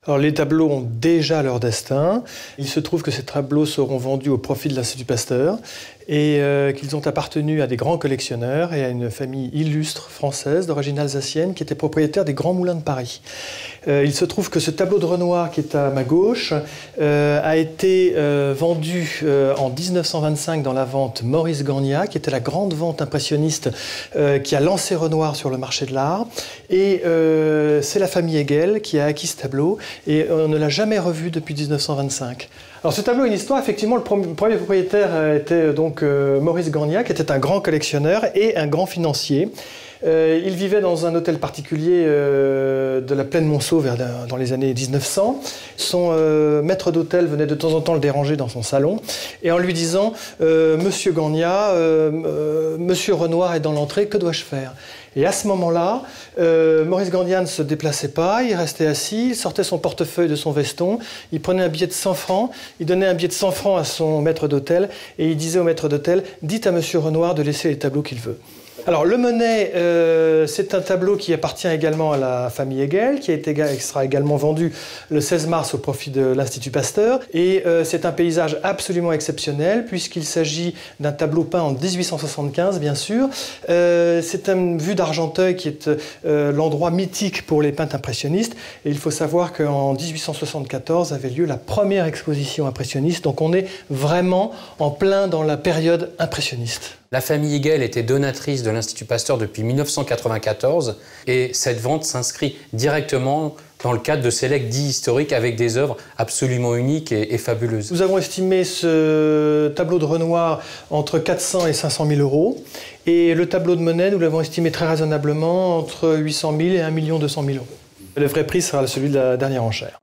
Alors les tableaux ont déjà leur destin. Il se trouve que ces tableaux seront vendus au profit de l'Institut Pasteur et qu'ils ont appartenu à des grands collectionneurs et à une famille illustre française d'origine alsacienne qui était propriétaire des Grands Moulins de Paris. Il se trouve que ce tableau de Renoir qui est à ma gauche a été vendu en 1925 dans la vente Maurice Gornia, qui était la grande vente impressionniste qui a lancé Renoir sur le marché de l'art. Et c'est la famille Hegel qui a acquis ce tableau et on ne l'a jamais revu depuis 1925. Alors ce tableau a une histoire, effectivement, le premier propriétaire était donc Maurice Gornia, qui était un grand collectionneur et un grand financier. Il vivait dans un hôtel particulier de la plaine Monceau dans les années 1900. Son maître d'hôtel venait de temps en temps le déranger dans son salon et en lui disant « Monsieur Gornia, Monsieur Renoir est dans l'entrée, que dois-je faire ?» Et à ce moment-là, Maurice Gornia ne se déplaçait pas, il restait assis, il sortait son portefeuille de son veston, il prenait un billet de 100 francs, il donnait un billet de 100 francs à son maître d'hôtel et il disait au maître d'hôtel « Dites à Monsieur Renoir de laisser les tableaux qu'il veut ». Alors le Monet, c'est un tableau qui appartient également à la famille Hegel, qui sera également vendu le 16 mars au profit de l'Institut Pasteur. Et c'est un paysage absolument exceptionnel, puisqu'il s'agit d'un tableau peint en 1875, bien sûr. C'est une vue d'Argenteuil qui est l'endroit mythique pour les peintres impressionnistes. Et il faut savoir qu'en 1874 avait lieu la première exposition impressionniste. Donc on est vraiment en plein dans la période impressionniste. La famille Hegel était donatrice de l'Institut Pasteur depuis 1994 et cette vente s'inscrit directement dans le cadre de ces legs dits historiques avec des œuvres absolument uniques et fabuleuses. Nous avons estimé ce tableau de Renoir entre 400 et 500 000 euros et le tableau de Monet, nous l'avons estimé très raisonnablement entre 800 000 et 1 200 000 euros. Le vrai prix sera celui de la dernière enchère.